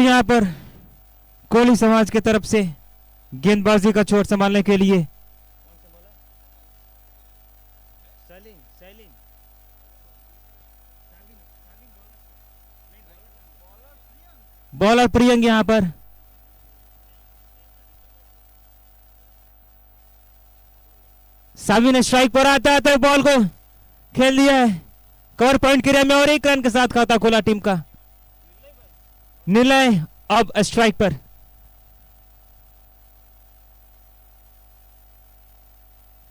यहाँ पर कोहली समाज की तरफ से गेंदबाजी का छोर संभालने के लिए बॉलर प्रियंक यहाँ पर सावी ने स्ट्राइक पर आते आते बॉल को खेल दिया है कवर पॉइंट के में और 1 रन के साथ खाता खोला टीम का। निलय अब स्ट्राइक पर।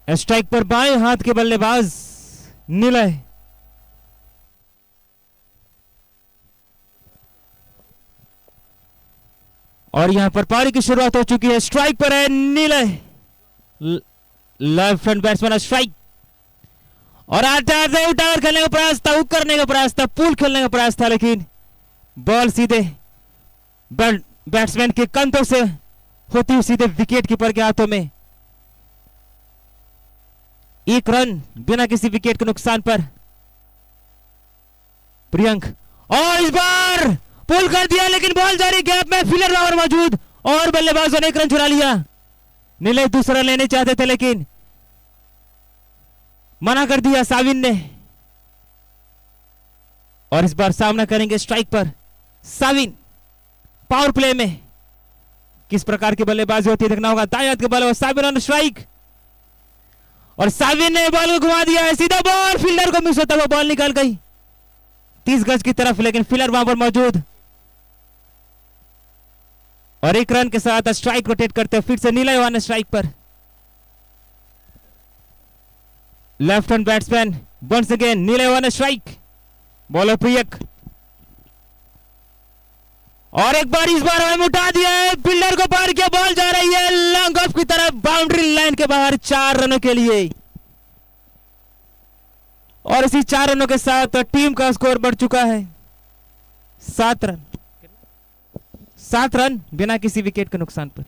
स्ट्राइक पर बाएं हाथ के बल्लेबाज निलय। और यहां पर पारी की शुरुआत हो चुकी है। स्ट्राइक पर है निलय। लेफ्ट हैंड बैट्समैन स्ट्राइक और उठाकर खेलने का प्रयास था, हुक करने का प्रयास था, पुल खेलने का प्रयास था, लेकिन बॉल सीधे बैट्समैन के कंधों से होती हुई सीधे विकेट कीपर के हाथों में। 1 रन बिना किसी विकेट के नुकसान पर प्रियंक और इस बार पुल कर दिया, लेकिन बॉल जारी गैप में फील्डर रावर मौजूद और बल्लेबाजों ने 1 रन चुरा लिया। नीले दूसरा लेने चाहते थे लेकिन मना कर दिया साविन ने। और इस बार सामना करेंगे स्ट्राइक पर साविन। पावर प्ले में किस प्रकार की बल्लेबाजी होती है देखना होगा। दाएं हाथ के बल्लेबाज साविन ऑन स्ट्राइक और साविन ने बॉल को घुमा दिया है। सीधा बॉल फील्डर को मिस होता हुआ बॉल निकल गई 30 गज की तरफ, लेकिन फील्डर वहां पर मौजूद और 1 रन के साथ स्ट्राइक रोटेट करते फिर से नीला वन स्ट्राइक पर। Left hand batsman once again Neela one strike. Bowler Priyak और एक बार इस बार हमें उठा दिया है, फील्डर को पार किया, बॉल जा रही है लॉन्ग ऑफ की तरफ, बाउंड्री लाइन के बाहर 4 रनों के लिए। और इसी 4 रनों के साथ टीम का स्कोर बढ़ चुका है 7 रन। 7 रन बिना किसी विकेट के नुकसान पर।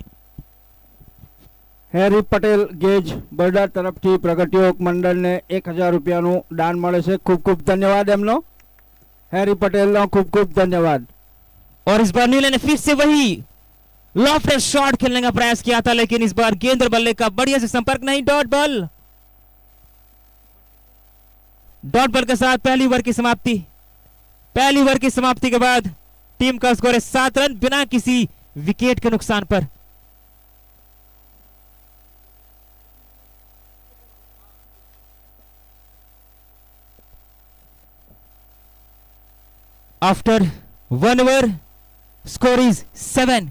હેરી પટેલ ગેજ બરડા તરફથી પ્રગતિયોગ મંડળને 1000 રૂપિયાનું દાન મળે છે। ખૂબ ખૂબ ધન્યવાદ એમનો। હેરી પટેલનો ખૂબ ખૂબ ધન્યવાદ। और इस बार नीले ने फिर से वही लॉफ्टेड शॉट खेलने का प्रयास किया था, लेकिन इस बार गेंद बल्ले का बढ़िया से संपर्क नहीं। Dot ball. डॉट बॉल के साथ पहली ओवर की समाप्ति। पहली ओवर की समाप्ति के बाद टीम का स्कोर है 7 रन बिना किसी विकेट के नुकसान पर। After 1 over, score is 7.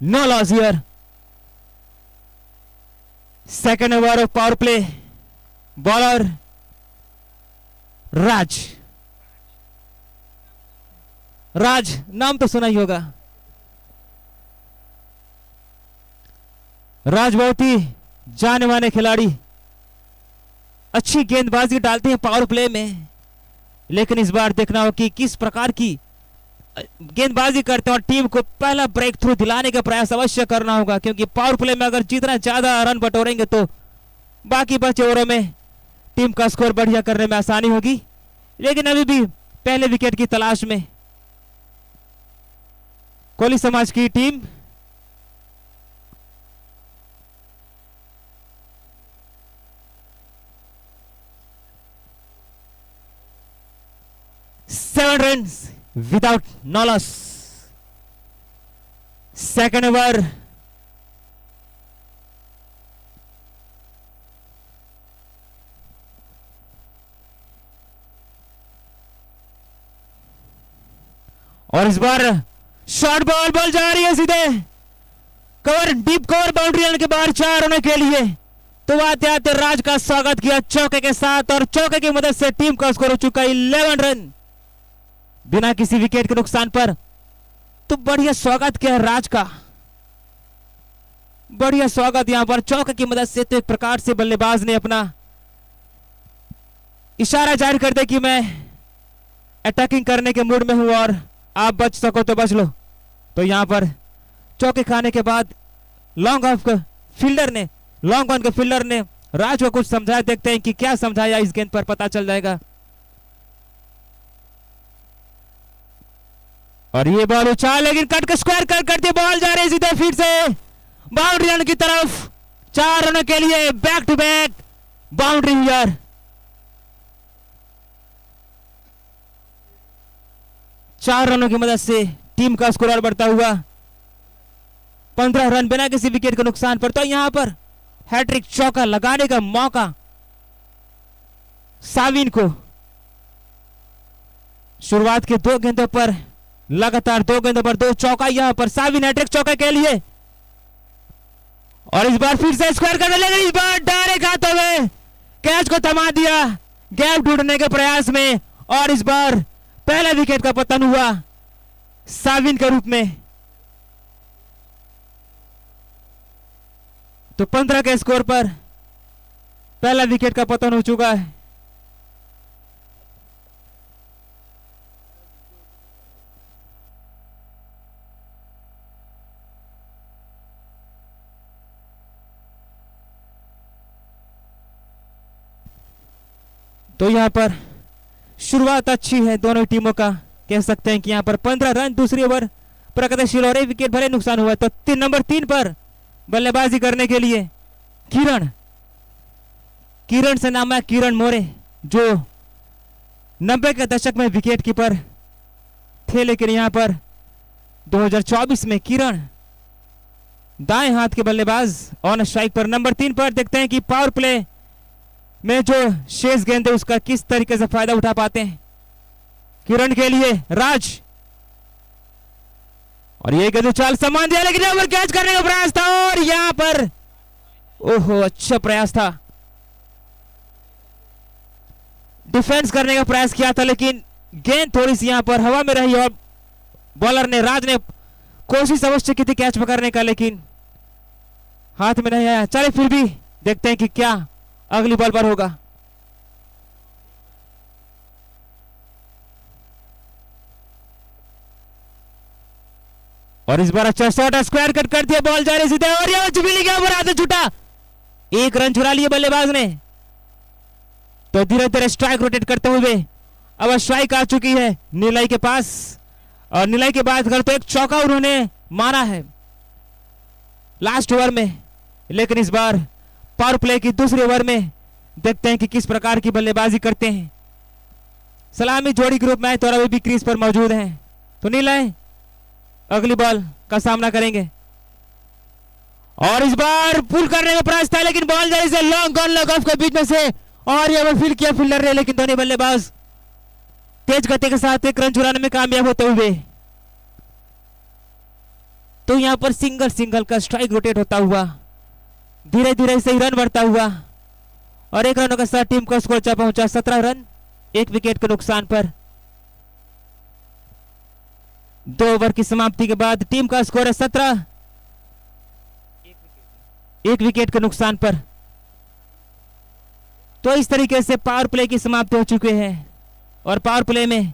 No loss here. Second over of power play. Bowler राज। राज नाम तो सुना ही होगा। राज बहुत ही जाने माने खिलाड़ी, अच्छी गेंदबाजी डालते हैं पावर प्ले में, लेकिन इस बार देखना हो कि किस प्रकार की गेंदबाजी करते हैं और टीम को पहला ब्रेक थ्रू दिलाने का प्रयास अवश्य करना होगा, क्योंकि पावर प्ले में अगर जितना ज्यादा रन बटोरेंगे तो बाकी बचे ओवरों में टीम का स्कोर बढ़िया करने में आसानी होगी। लेकिन अभी भी पहले विकेट की तलाश में कोहली समाज की team. Seven runs without no loss. Second over. और इस बार शॉर्ट बॉल, बॉल जा रही है सीधे cover, deep cover, boundary line के बाहर 4 रनों के लिए। तो आते आते राज का स्वागत किया चौके के साथ और चौके की मदद से टीम का स्कोर हो चुका 11 रन बिना किसी विकेट के नुकसान पर। तो बढ़िया स्वागत किया राज का, बढ़िया स्वागत यहां पर चौके की मदद से। तो एक प्रकार से बल्लेबाज ने अपना इशारा जाहिर कर दिया कि मैं अटैकिंग करने के मूड में हूं और आप बच सको तो बच लो। तो यहां पर चौके खाने के बाद लॉन्ग ऑफ फील्डर ने, लॉन्ग ऑन के फील्डर ने राज को कुछ समझाया। देखते हैं कि क्या समझाया, इस गेंद पर पता चल जाएगा। और ये बॉल उछाल लेकिन कट के स्क्वायर करते बॉल जा रही है सीधे फील्ड से बाउंड्री लाइन की तरफ। 4 रनों के लिए back to back boundary here. चार रनों की मदद से टीम का स्कोर और बढ़ता हुआ 15 रन बिना किसी विकेट के नुकसान पर। तो यहां पर हैट्रिक चौका लगाने का मौका साविन को। शुरुआत के 2 गेंदों पर लगातार 2 गेंदों पर 2 चौका। यहां पर साविन हैट्रिक चौका के लिए और इस बार फिर से स्क्वायर करने लगे। इस बार डायरेक्ट हाथों में कैच को थमा दिया गैप ढूंढने के प्रयास में और इस बार पहला विकेट का पतन हुआ साविन के रूप में। तो 15 के स्कोर पर पहला विकेट का पतन हो चुका है। तो यहां पर शुरुआत अच्छी है दोनों टीमों का। कह सकते हैं कि यहां पर 15 रन दूसरी ओवर प्रगतिशील और 1 विकेट भले नुकसान हुआ। तो नंबर 3 पर बल्लेबाजी करने के लिए किरण से नाम है किरण मोरे, जो 90 के दशक में विकेट कीपर थे। लेकिन यहां पर 2024 में किरण दाएं हाथ के बल्लेबाज ऑन स्ट्राइक पर। नंबर 3 पर देखते हैं कि पावर प्ले में जो शेष गेंद है उसका किस तरीके से फायदा उठा पाते हैं। किरण के लिए राज और ये गेंद चाल सम्मान दिया लेकिन ओवर कैच करने का प्रयास था और यहां पर ओहो अच्छा प्रयास था। डिफेंस करने का प्रयास किया था लेकिन गेंद थोड़ी सी यहां पर हवा में रही और बॉलर ने राज ने कोशिश अवश्य की थी कैच पकड़ने का लेकिन हाथ में नहीं आया। चले फिर भी देखते हैं कि क्या अगली बॉल पर होगा। और इस बार अच्छा शॉट स्क्वायर कट कर दिया बॉल जा रही सीधे और ये जुबिली के ऊपर आते छूटा। 1 रन चुरा लिए बल्लेबाज ने। तो धीरे धीरे स्ट्राइक रोटेट करते हुए अब स्ट्राइक आ चुकी है नीलाई के पास और नीलाई के बाद अगर तो एक चौका उन्होंने मारा है लास्ट ओवर में। लेकिन इस बार पावर प्ले की दूसरी ओवर में देखते हैं कि किस प्रकार की बल्लेबाजी करते हैं। सलामी जोड़ी ग्रुप मैच और अभी भी क्रीज पर मौजूद हैं। तो नीलाई अगली बॉल का सामना करेंगे और इस बार पुल करने का प्रयास था लेकिन बॉल जारी से लॉन्ग ऑन लॉग ऑफ के बीच में से और ये फील्ड किया फील्डर ने लेकिन दोनों बल्लेबाज तेज गति के साथ 1 रन चुराने में कामयाब होते हुए। तो यहां पर सिंगल का स्ट्राइक रोटेट होता हुआ धीरे धीरे से ही रन बढ़ता हुआ और 1 रनों के साथ टीम का स्कोर पहुंचा 17 रन 1 विकेट के नुकसान पर। 2 ओवर की समाप्ति के बाद टीम का स्कोर है 17 1 विकेट के नुकसान पर। तो इस तरीके से पावर प्ले की समाप्ति हो चुकी है और पावर प्ले में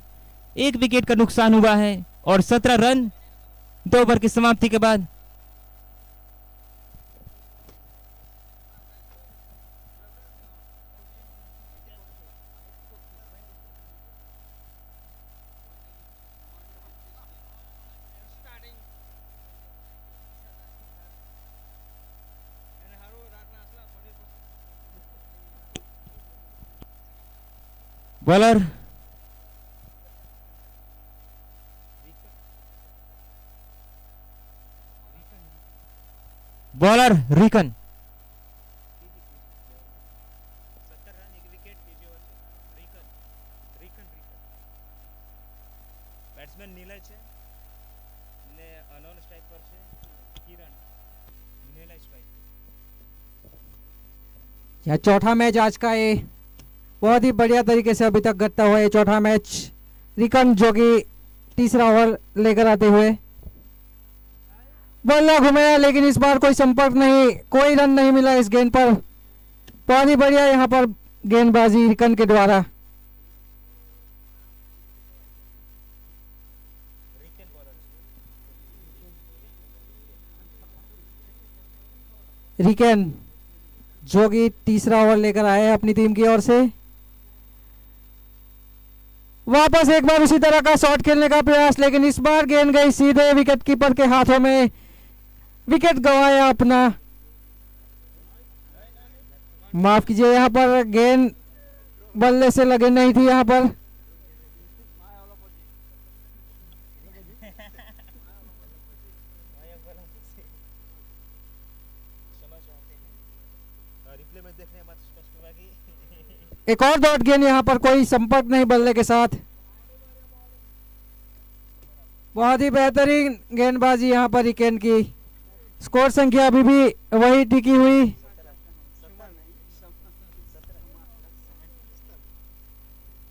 1 विकेट का नुकसान हुआ है और 17 रन 2 ओवर की समाप्ति के बाद। बॉलर रिकन બેટ્સમેન નીલય છે ને નોન સ્ટ્રાઇક પર છે કિરણ નીલય સ્ટ્રાઇક। यह चौथा मैच आज का ये बहुत ही बढ़िया तरीके से अभी तक घटता हुआ है चौथा मैच। रिकन जो कि तीसरा ओवर लेकर आते हुए बल्ला घुमाया लेकिन इस बार कोई संपर्क नहीं, कोई रन नहीं मिला इस गेंद पर। बहुत ही बढ़िया यहाँ पर गेंदबाजी रिकन के द्वारा। रिकन जो कि तीसरा ओवर लेकर आए हैं अपनी टीम की ओर से। वापस एक बार उसी तरह का शॉट खेलने का प्रयास, लेकिन इस बार गेंद गई सीधे विकेट कीपर के हाथों में, विकेट गंवाया अपना। माफ कीजिए, यहाँ पर गेंद बल्ले से लगे नहीं थी यहाँ पर। एक और डॉट गेंद, यहाँ पर कोई संपर्क नहीं बल्ले के साथ। बहुत ही बेहतरीन गेंदबाजी यहाँ पर रिकेन की। स्कोर संख्या अभी भी वही टिकी हुई।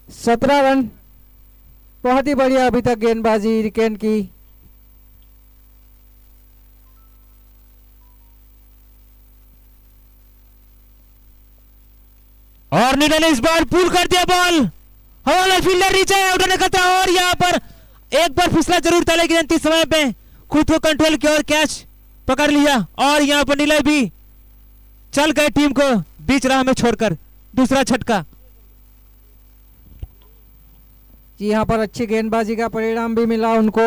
सत्रह रन। बहुत ही बढ़िया अभी तक गेंदबाजी रिकेन की। और नीले ने इस बार पूल कर दिया बॉल। हवाला फील्डर नीचे उठाने का था और यहाँ पर एक बार फिसला जरूर था, लेकिन अंतिम समय पे खुद को कंट्रोल किया और कैच पकड़ लिया। और यहाँ पर नीले भी चल गए टीम को बीच राह में छोड़कर। दूसरा छटका। जी यहाँ पर अच्छी गेंदबाजी का परिणाम भी मिला उनको।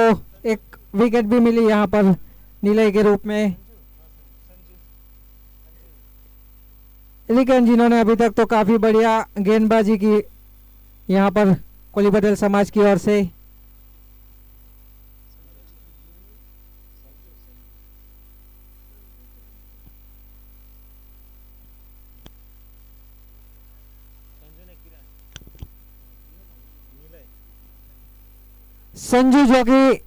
एक विकेट भी मिली यहाँ पर नीले के रूप में। लेकिन जिन्होंने अभी तक तो काफी बढ़िया गेंदबाजी की यहाँ पर कोली पटेल समाज की ओर से। संजू जो कि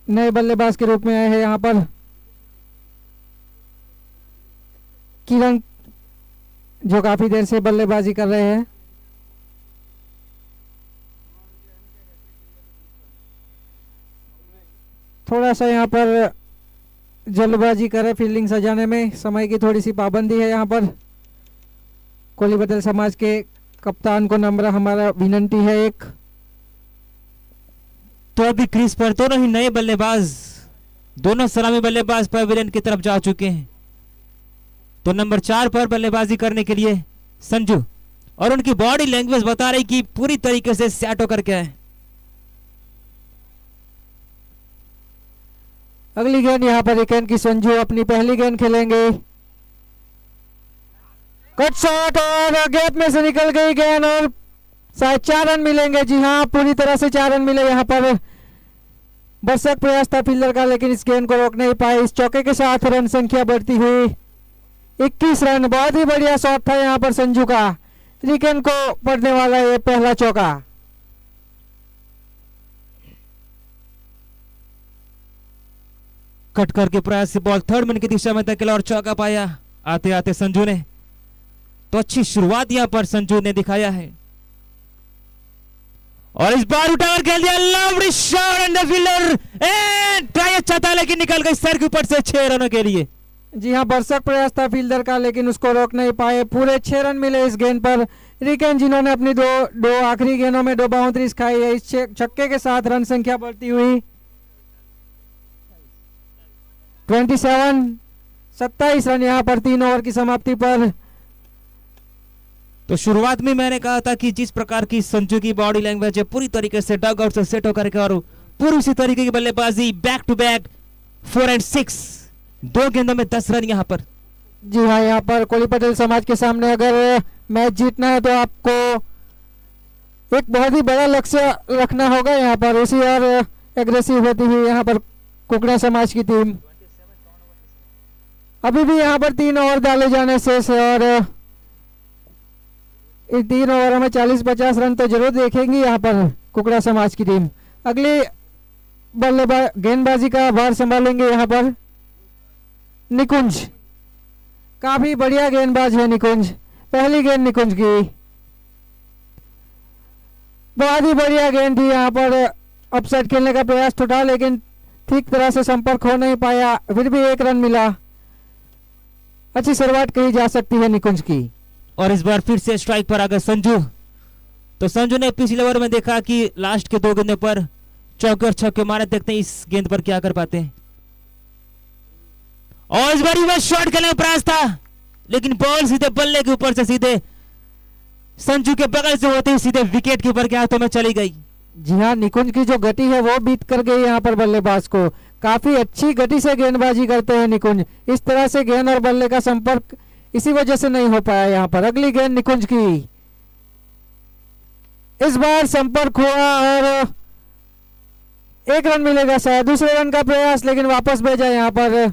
नए बल्लेबाज के रूप में आए हैं यहाँ पर। किरण जो काफी देर से बल्लेबाजी कर रहे हैं। थोड़ा सा यहाँ पर जल्दबाजी करे फील्डिंग सजाने में, समय की थोड़ी सी पाबंदी है यहाँ पर। कोली पटेल समाज के कप्तान को नम्र हमारा विनंती है एक। तो अभी क्रीज पर दोनों ही नए बल्लेबाज, दोनों सलामी बल्लेबाज पवेलियन की तरफ जा चुके हैं। तो नंबर 4 पर बल्लेबाजी करने के लिए संजू, और उनकी बॉडी लैंग्वेज बता रही कि पूरी तरीके से सेट होकर के है। अगली गेंद यहाँ पर रिकेन की। संजू अपनी पहली गेंद खेलेंगे। कट शॉट और गैप में से निकल गई गेंद और शायद 4 रन मिलेंगे। जी हाँ, पूरी तरह से 4 रन मिले यहाँ पर। भरसक प्रयास था फील्डर का, लेकिन इस गेंद को रोक नहीं पाए। इस चौके के साथ रन संख्या बढ़ती हुई 21 रन। बहुत ही बढ़िया शॉट था यहाँ पर संजू का। रिकेन को पड़ने वाला ये पहला चौका। कट करके प्रयास से बॉल थर्ड मैन की दिशा में धकेला और चौका पाया आते आते संजू ने। तो अच्छी शुरुआत यहां पर संजू ने दिखाया है। और इस बार उठाकर खेल दिया, lovely shot and the fielder and try अच्छा था, लेकिन निकल गई सर के ऊपर से 6 रनों के लिए। जी हाँ, भरसक प्रयास था फील्डर का, लेकिन उसको रोक नहीं पाए। पूरे 6 रन मिले इस गेंद पर। रिकेन जिन्होंने अपनी दो आखिरी गेंदों में 2 बाउंड्रीज खाई है। इस छक्के के साथ रन संख्या बढ़ती हुई 27 रन यहाँ पर 3 ओवर की समाप्ति पर। तो शुरुआत में मैंने कहा था कि जिस प्रकार की संजू की बॉडी लैंग्वेज है, पूरी तरीके से डग आउट से सेट होकर के और पूरी उसी तरीके की बल्लेबाजी, बैक टू बैक 4 और 6, 2 गेंदों में 10 रन यहाँ पर। जी हाँ, यहाँ पर कोली पटेल समाज के सामने अगर मैच जीतना है तो आपको एक बहुत ही बड़ा लक्ष्य रखना होगा यहाँ पर। उसी और एग्रेसिव होती हुई यहाँ पर कुकड़ा समाज की टीम। अभी भी यहाँ पर 3 ओवर डाले जाने शेष है और इस 3 ओवरों में 40-50 रन तो जरूर देखेंगी यहाँ पर कुकड़ा समाज की टीम। अगली गेंदबाजी का भार संभालेंगे यहाँ पर निकुंज। काफी बढ़िया गेंदबाज है निकुंज। पहली गेंद निकुंज की, बहुत ही बढ़िया गेंद थी। यहाँ पर अपसेट खेलने का प्रयास उठा, लेकिन ठीक तरह से संपर्क हो नहीं पाया। फिर भी 1 रन मिला। अच्छी शुरुआत कही जा सकती है निकुंज की। और इस बार फिर से स्ट्राइक पर आ गए संजू। तो संजू ने पिछले ओवर में देखा कि लास्ट के 2 गेंदों पर चौके और छक्के मारे। देखते हैं इस गेंद पर क्या कर पाते हैं। और इस बार वह शॉट खेलने का प्रयास था, लेकिन बॉल सीधे बल्ले के ऊपर से सीधे संजू के बगल से होते ही सीधे विकेट कीपर के हाथों में चली गई। जी हाँ, निकुंज की जो गति है वो बीट कर गई यहाँ पर बल्लेबाज को। काफी अच्छी गति से गेंदबाजी करते हैं निकुंज। इस तरह से गेंद और बल्ले का संपर्क इसी वजह से नहीं हो पाया यहाँ पर। अगली गेंद निकुंज की, इस बार संपर्क हुआ और 1 रन मिलेगा शायद। दूसरे रन का प्रयास लेकिन वापस भेजा यहाँ पर।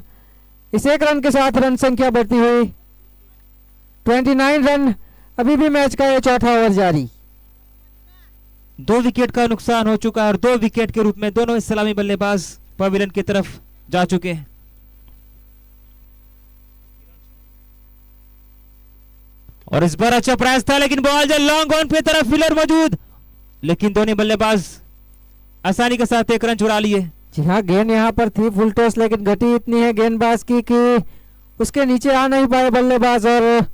इस 1 रन के साथ रन संख्या बढ़ती हुई 29 रन। अभी भी मैच का ये चौथा ओवर जारी। 2 विकेट का नुकसान हो चुका है और 2 विकेट के रूप में दोनों सलामी बल्लेबाज पवेलियन की तरफ जा चुके हैं। और इस बार अच्छा प्रयास था लेकिन बॉल जो लॉन्ग ऑन पे तरफ फील्डर मौजूद, लेकिन दोनों बल्लेबाज आसानी के साथ 1 रन चुरा लिए। जी हाँ, गेंद यहाँ पर थी फुल टॉस लेकिन गति इतनी है गेंदबाज की कि उसके नीचे आ नहीं पाए बल्लेबाज और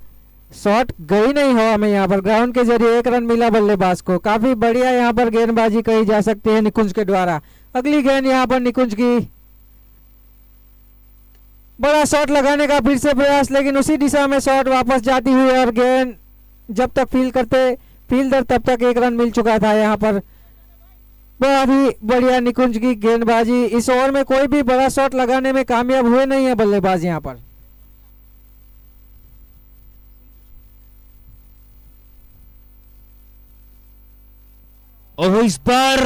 शॉट गई नहीं हवा में। यहाँ पर ग्राउंड के जरिए 1 रन मिला बल्लेबाज को। काफी बढ़िया यहाँ पर गेंदबाजी कही जा सकती है निकुंज के द्वारा। अगली गेंद यहाँ पर निकुंज की, बड़ा शॉट लगाने का फिर से प्रयास लेकिन उसी दिशा में शॉट वापस जाती हुई और गेंद जब तक फील्ड करते फील्डर तब तक 1 रन मिल चुका था यहाँ पर। बहुत ही बढ़िया निकुंज की गेंदबाजी। इस ओवर में कोई भी बड़ा शॉट लगाने में कामयाब हुए नहीं है बल्लेबाज यहाँ पर। और इस बार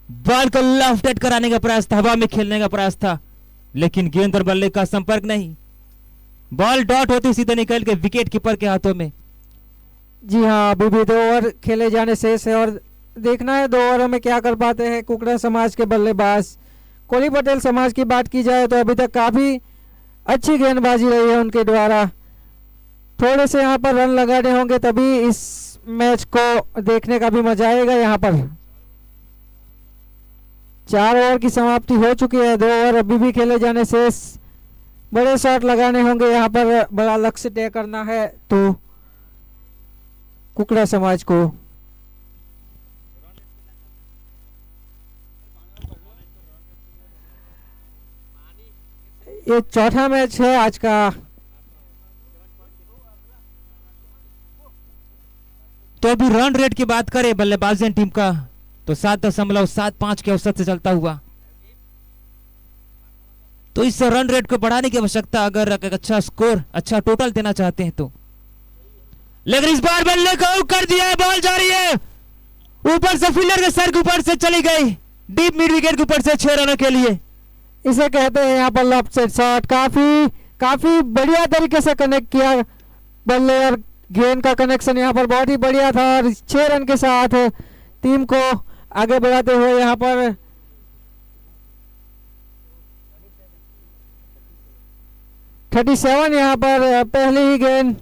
बॉल को लेफ्ट हेड कराने का प्रयास था, हवा में खेलने का प्रयास था, लेकिन गेंद और बल्ले का संपर्क नहीं। बॉल डॉट होती सीधे निकल के विकेट कीपर के हाथों में। जी हाँ, अभी भी 2 ओवर खेले जाने शेष है और देखना है 2 ओवरों में क्या कर पाते हैं कुकड़ा समाज के बल्लेबाज। कोली पटेल समाज की बात की जाए तो अभी तक काफी अच्छी गेंदबाजी रही है उनके द्वारा। थोड़े से यहाँ पर रन लगाने होंगे तभी इस मैच को देखने का भी मजा आएगा। यहाँ पर 4 ओवर की समाप्ति हो चुकी है, 2 ओवर अभी भी खेले जाने शेष। बड़े शॉट लगाने होंगे यहाँ पर, बड़ा लक्ष्य तय करना है तो कुकड़ा समाज को। ये चौथा मैच है आज का। तो अभी रन रेट की बात करें बल्लेबाजी टीम का तो 7.75 के औसत से चलता हुआ, तो इस रन रेट को बढ़ाने की आवश्यकता अगर एक अच्छा स्कोर अच्छा टोटल देना चाहते हैं तो। लेकिन इस बार बल्ले को कर दिया है, बॉल जा रही है ऊपर से, फील्डर के सर के ऊपर से चली गई डीप मिड विकेट के ऊपर से 6 रनों के लिए। इसे कहते हैं यहाँ पर लेफ्ट साइड शॉट। काफी बढ़िया तरीके से कनेक्ट किया बल्ले और गेंद का कनेक्शन यहाँ पर बहुत ही बढ़िया था और 6 रन के साथ टीम को आगे बढ़ाते हुए यहाँ पर 37 यहाँ पर पहली ही गेंद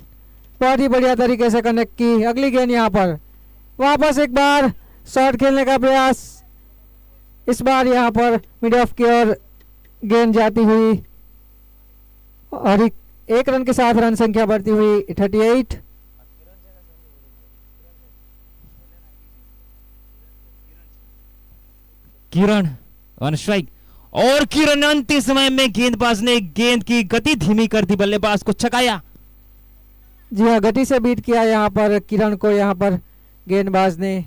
बहुत ही बढ़िया तरीके से कनेक्ट की। अगली गेंद यहाँ पर वापस एक बार शॉट खेलने का प्रयास, इस बार यहाँ पर मिड ऑफ की ओर गेंद जाती हुई और 1 रन के साथ रन संख्या बढ़ती हुई 38। किरण ऑन स्ट्राइक और किरण अंतिम समय में गेंदबाज ने गेंद की गति धीमी कर दी, बल्लेबाज को छकाया। जी हाँ, गति से बीट किया यहाँ पर किरण को यहाँ पर गेंदबाज ने।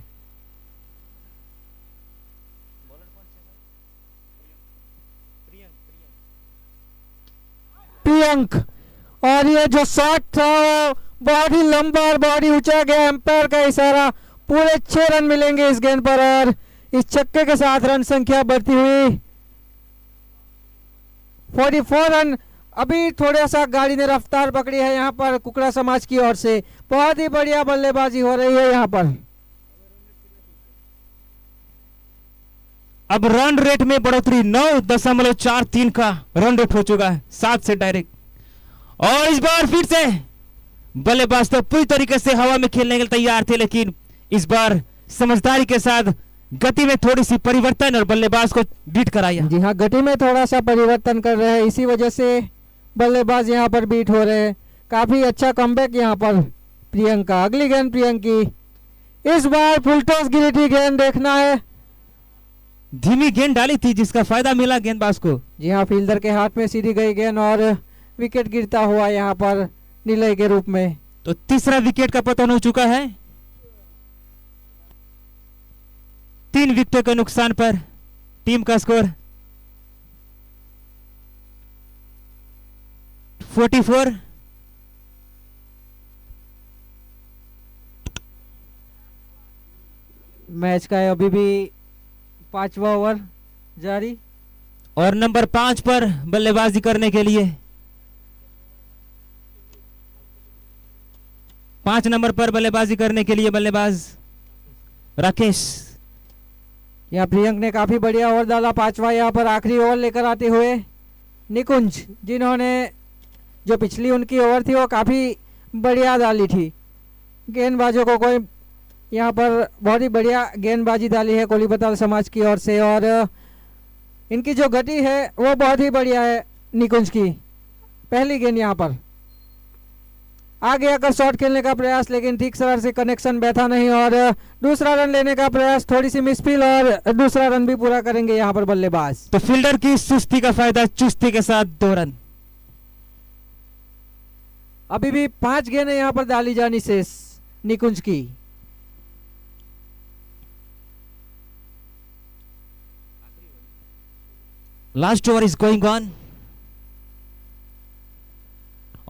प्रियंक, और ये जो शॉट था वो बहुत ही लंबा और बहुत ही ऊंचा गया। एम्पायर का इशारा, पूरे 6 रन मिलेंगे इस गेंद पर और इस छक्के के साथ रन संख्या बढ़ती हुई 44 रन। अभी थोड़ा सा गाड़ी ने रफ्तार पकड़ी है यहाँ पर कुकड़ा समाज की ओर से। बहुत ही बढ़िया बल्लेबाजी हो रही है यहाँ पर। अब रन रेट में बढ़ोतरी 9.43 का रन रेट हो चुका है 7 से डायरेक्ट। और इस बार फिर से बल्लेबाज तो पूरी तरीके से हवा में खेलने के लिए तैयार थे, लेकिन इस बार समझदारी के साथ गति में थोड़ी सी परिवर्तन और बल्लेबाज को बीट कराया। जी हाँ, गति में थोड़ा सा परिवर्तन कर रहे हैं, इसी वजह से बल्लेबाज यहाँ पर बीट हो रहे हैं। काफी अच्छा कमबैक यहाँ पर प्रियंका। अगली गेंद प्रियंक की, इस बार फुल टॉस गिरी थी गेंद, देखना है। धीमी गेंद डाली थी जिसका फायदा मिला गेंदबाज को। जी हाँ, फील्डर के हाथ में सीधी गई गेंद और विकेट गिरता हुआ यहाँ पर नीले के रूप में। तो तीसरा विकेट का पतन हो चुका है 3 विकेटों के नुकसान पर टीम का स्कोर 44। मैच का है अभी भी 5वां ओवर जारी। और नंबर 5 पर बल्लेबाजी करने के लिए 5 नंबर पर बल्लेबाजी करने के लिए बल्लेबाज राकेश। यहाँ प्रियंक ने काफी बढ़िया ओवर डाला। 5वां यहाँ पर आखिरी ओवर लेकर आते हुए निकुंज, जिन्होंने जो पिछली उनकी ओवर थी वो काफी बढ़िया डाली थी। गेंदबाजों को कोई यहाँ पर बहुत ही बढ़िया गेंदबाजी डाली है कोलीबताल समाज की ओर से, और इनकी जो गति है वो बहुत ही बढ़िया है निकुंज की। पहली गेंद यहाँ पर आगे आकर शॉट खेलने का प्रयास, लेकिन ठीक तरह से कनेक्शन बैठा नहीं, और दूसरा रन लेने का प्रयास, थोड़ी सी मिसफील, और दूसरा रन भी पूरा करेंगे यहाँ पर बल्लेबाज। तो फील्डर की सुस्ती का फायदा, चुस्ती के साथ 2 रन। अभी भी 5 गेंदें यहाँ पर डाली जानी शेष निकुंज की। Last over is going on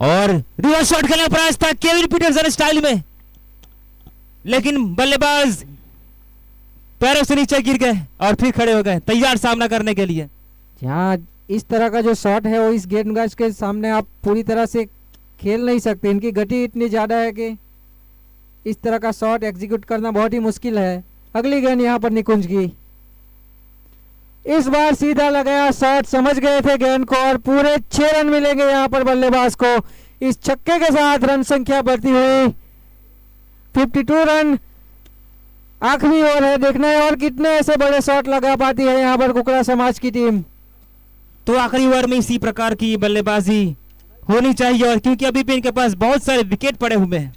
और रिवर्स शॉट खेलने का प्रयास था केविन पीटरसन स्टाइल में, लेकिन बल्लेबाज पैरों से नीचे गिर गए और फिर खड़े हो गए तैयार सामना करने के लिए। यहाँ इस तरह का जो शॉट है वो इस गेंदबाज के सामने आप पूरी तरह से खेल नहीं सकते। इनकी गति इतनी ज्यादा है कि इस तरह का शॉट एग्जीक्यूट करना बहुत ही मुश्किल है। अगली गेंद यहाँ पर निकुंज की, इस बार सीधा लगाया शॉट, समझ गए थे गेंद को, और पूरे 6 रन मिलेंगे यहाँ पर बल्लेबाज को। इस छक्के के साथ रन संख्या बढ़ती हुई 52 रन। आखिरी ओवर है, देखना है और कितने ऐसे बड़े शॉट लगा पाती है यहाँ पर कुकड़ा समाज की टीम। तो आखिरी ओवर में इसी प्रकार की बल्लेबाजी होनी चाहिए, और क्योंकि अभी भी इनके पास बहुत सारे विकेट पड़े हुए हैं।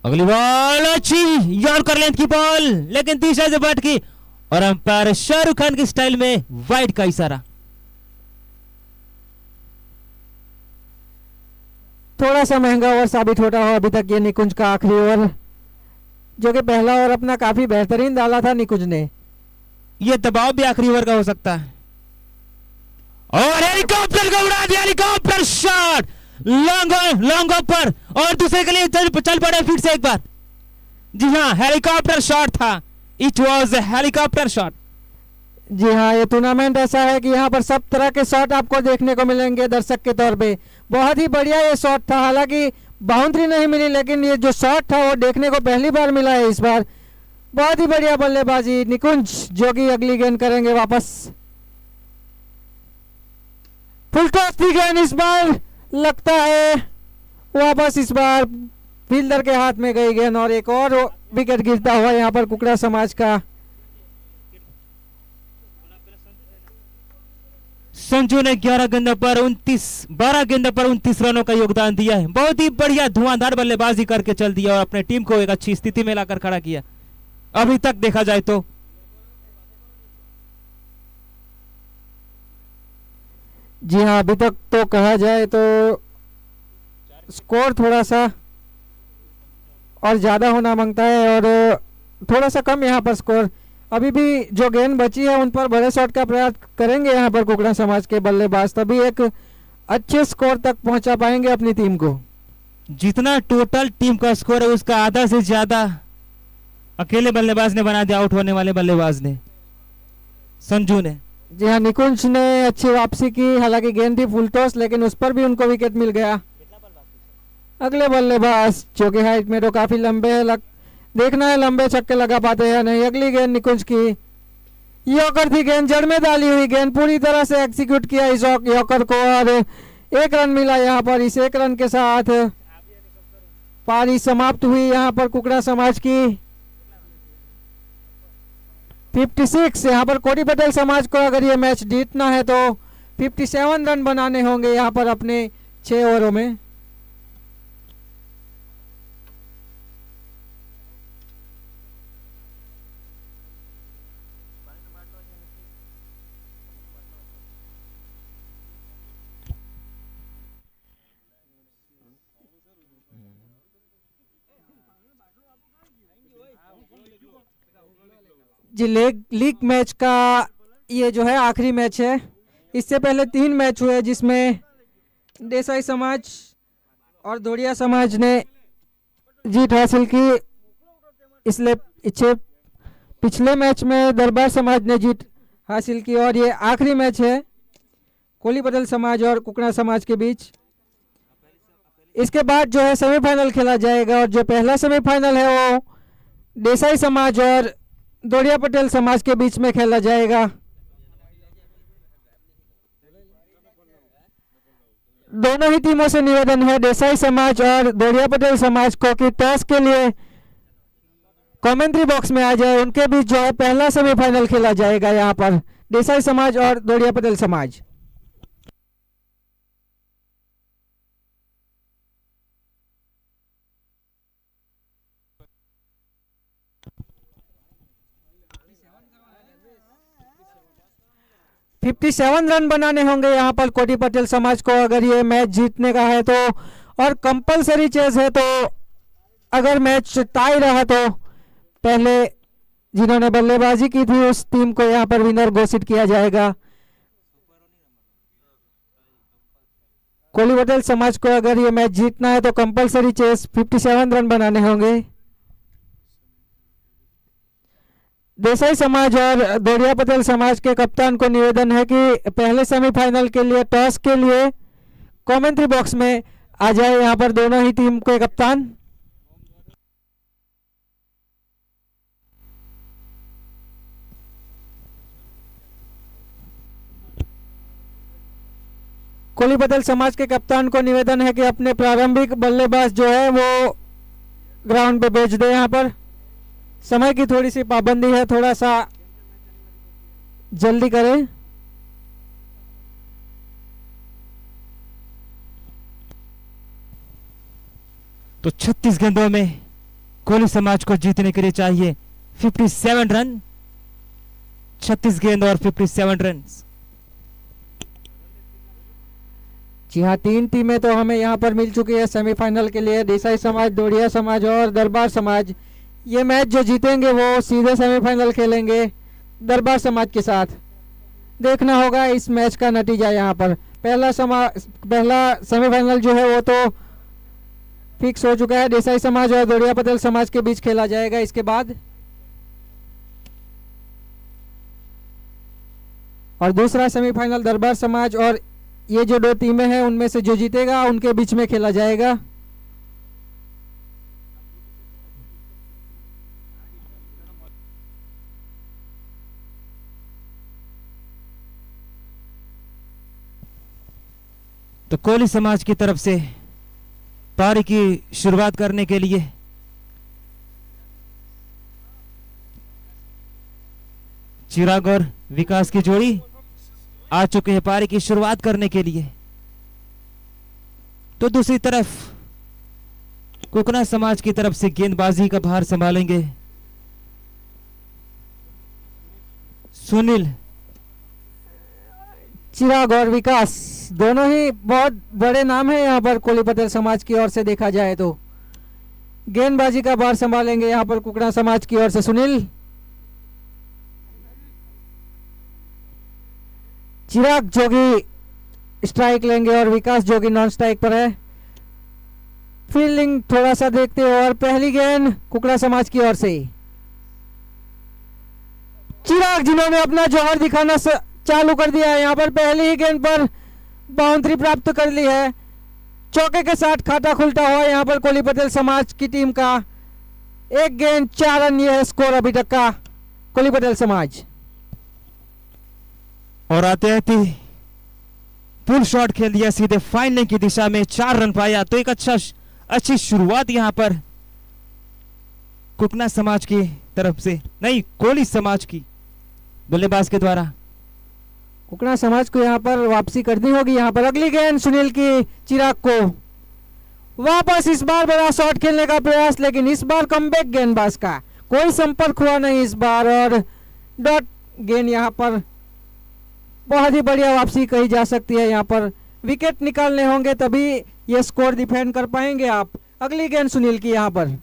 अगली बॉल अच्छी यॉर्कर लेंथ की बॉल, लेकिन तीसरे से बैट की, और अंपायर शाहरुख खान की स्टाइल में वाइड का इशारा। थोड़ा सा महंगा ओवर साबित होता हो अभी तक ये निकुंज का आखिरी ओवर, जो कि पहला ओवर अपना काफी बेहतरीन डाला था निकुंज ने। ये दबाव भी आखिरी ओवर का हो सकता है। और हेलीकॉप्टर को उड़ा दिया, हेलीकॉप्टर शॉट लॉन्ग ऑफ पर, और दूसरे के लिए चल पड़े फिर से एक बार। जी हाँ, हेलीकॉप्टर शॉट था, इट वाज हेलीकॉप्टर शॉट। जी हाँ, ये टूर्नामेंट ऐसा है कि यहाँ पर सब तरह के शॉट आपको देखने को मिलेंगे दर्शक के तौर पे। बहुत ही बढ़िया ये शॉट था, हालांकि बाउंड्री नहीं मिली, लेकिन ये जो शॉट था वो देखने को पहली बार मिला है इस बार। बहुत ही बढ़िया बल्लेबाजी निकुंज, जो कि अगली गेंद करेंगे वापस। फुल टॉस की गेंद इस बार लगता है वापस, इस बार फील्डर के हाथ में गई गेंद, और एक और विकेट गिरता हुआ यहाँ पर कुकड़ा समाज का। संजू ने 12 गेंदों पर 29 रनों का योगदान दिया है। बहुत ही बढ़िया धुआंधार बल्लेबाजी करके चल दिया और अपने टीम को एक अच्छी स्थिति में लाकर खड़ा किया अभी तक देखा जाए तो। जी हाँ, अभी तक तो कहा जाए तो स्कोर थोड़ा सा और ज्यादा होना मांगता है, और थोड़ा सा कम यहाँ पर स्कोर। अभी भी जो गेंद बची है उन पर बड़े शॉट का प्रयास करेंगे यहाँ पर कुकड़ा समाज के बल्लेबाज, तभी एक अच्छे स्कोर तक पहुंचा पाएंगे अपनी टीम को। जितना टोटल टीम का स्कोर है उसका आधा से ज्यादा अकेले बल्लेबाज ने बना दिया, आउट होने वाले बल्लेबाज ने, संजू ने। जी हाँ, निकुंज ने अच्छी वापसी की, हालांकि गेंद थी फुल टॉस, लेकिन उस पर भी उनको विकेट मिल गया। अगले बल्लेबाज जो कि हाइट में तो काफी लंबे है, देखना है लंबे छक्के लगा पाते हैं नहीं। अगली गेंद निकुंज की, यॉकर थी गेंद, जड़ में डाली हुई गेंद, पूरी तरह से एग्जीक्यूट किया इस यॉकर को, और 1 रन मिला यहाँ पर। इस 1 रन के साथ पारी समाप्त हुई यहाँ पर कुकड़ा समाज की। 56 यहाँ पर कोटी पटेल समाज को अगर ये मैच जीतना है तो 57 रन बनाने होंगे यहाँ पर अपने 6 ओवरों में। जी लीग मैच का ये जो है आखिरी मैच है। इससे पहले 3 मैच हुए जिसमें देसाई समाज और दोड़िया समाज ने जीत हासिल की। इसलिए पिछले मैच में दरबार समाज ने जीत हासिल की और ये आखिरी मैच है कोली पटेल समाज और कुकड़ा समाज के बीच। इसके बाद जो है सेमीफाइनल खेला जाएगा और जो पहला सेमीफाइनल है वो देसाई समाज और दोड़िया पटेल समाज के बीच में खेला जाएगा। दोनों ही टीमों से निवेदन है देसाई समाज और दोड़िया पटेल समाज को कि टॉस के लिए कमेंट्री बॉक्स में आ जाए। उनके बीच जो है पहला सेमीफाइनल खेला जाएगा यहाँ पर देसाई समाज और दोड़िया पटेल समाज। $57 रन बनाने होंगे यहाँ पर कोटी पटेल समाज को अगर ये मैच जीतने का है तो, और कंपलसरी चेज है तो अगर मैच टाई रहा तो पहले जिन्होंने बल्लेबाजी की थी उस टीम को यहाँ पर विनर घोषित किया जाएगा। कोली पटेल समाज को अगर ये मैच जीतना है तो कंपलसरी चेस 57 रन बनाने होंगे। देसाई समाज और दोड़िया पटेल समाज के कप्तान को निवेदन है कि पहले सेमीफाइनल के लिए टॉस के लिए कमेंट्री बॉक्स में आ जाए यहाँ पर दोनों ही टीम के कप्तान। कोली पटेल समाज के कप्तान को निवेदन है कि अपने प्रारंभिक बल्लेबाज जो है वो ग्राउंड पे भेज दे। यहाँ पर समय की थोड़ी सी पाबंदी है, थोड़ा सा जल्दी करें। तो 36 गेंदों में कोली समाज को जीतने के लिए चाहिए 57 रन। 36 गेंद और 57 रन। जी हाँ, 3 टीमें तो हमें यहाँ पर मिल चुकी है सेमीफाइनल के लिए। देसाई समाज, दोड़िया समाज और दरबार समाज। ये मैच जो जीतेंगे वो सीधे सेमीफाइनल खेलेंगे दरबार समाज के साथ। देखना होगा इस मैच का नतीजा। यहाँ पर पहला सेमीफाइनल जो है वो तो फिक्स हो चुका है, देसाई समाज और दोड़िया पटेल समाज के बीच खेला जाएगा। इसके बाद और दूसरा सेमीफाइनल दरबार समाज और ये जो 2 टीमें हैं उनमें से जो जीतेगा उनके बीच में खेला जाएगा। तो कोली समाज की तरफ से पारी की शुरुआत करने के लिए चिराग और विकास की जोड़ी आ चुके हैं पारी की शुरुआत करने के लिए। तो दूसरी तरफ कुकना समाज की तरफ से गेंदबाजी का भार संभालेंगे सुनील। चिराग और विकास दोनों ही बहुत बड़े नाम है यहाँ पर कोली पटेल समाज की ओर से देखा जाए तो। गेंदबाजी का भार संभालेंगे यहाँ पर कुकड़ा समाज की ओर से सुनील। चिराग जोगी स्ट्राइक लेंगे और विकास जोगी नॉन स्ट्राइक पर है। फील्डिंग थोड़ा सा देखते हैं और पहली गेंद कुकड़ा समाज की ओर से। चिराग जिन्होंने अपना जौहर दिखाना चालू कर दिया है, यहाँ पर पहली ही गेंद पर बाउंड्री प्राप्त कर ली है। चौके के साथ खाता खुलता हुआ यहाँ पर कोली पटेल समाज की टीम का 1 गेंद 4 रन, ये है स्कोर अभी तक का कोली पटेल समाज। और आते आते पुल शॉट खेल दिया सीधे फाइनल की दिशा में, 4 रन पाया। तो एक अच्छी शुरुआत यहाँ पर कुकना समाज की तरफ से, नहीं कोली समाज की बल्लेबाज के द्वारा। कुकड़ा समाज को यहाँ पर वापसी करनी होगी। यहाँ पर अगली गेंद सुनील की चिराग को वापस, इस बार बड़ा शॉट खेलने का प्रयास, लेकिन इस बार कमबैक गेंदबाज का कोई संपर्क हुआ नहीं इस बार और डॉट गेंद। यहाँ पर बहुत ही बढ़िया वापसी कही जा सकती है। यहाँ पर विकेट निकालने होंगे तभी ये स्कोर डिफेंड कर पाएंगे आप। अगली गेंद सुनील की यहाँ पर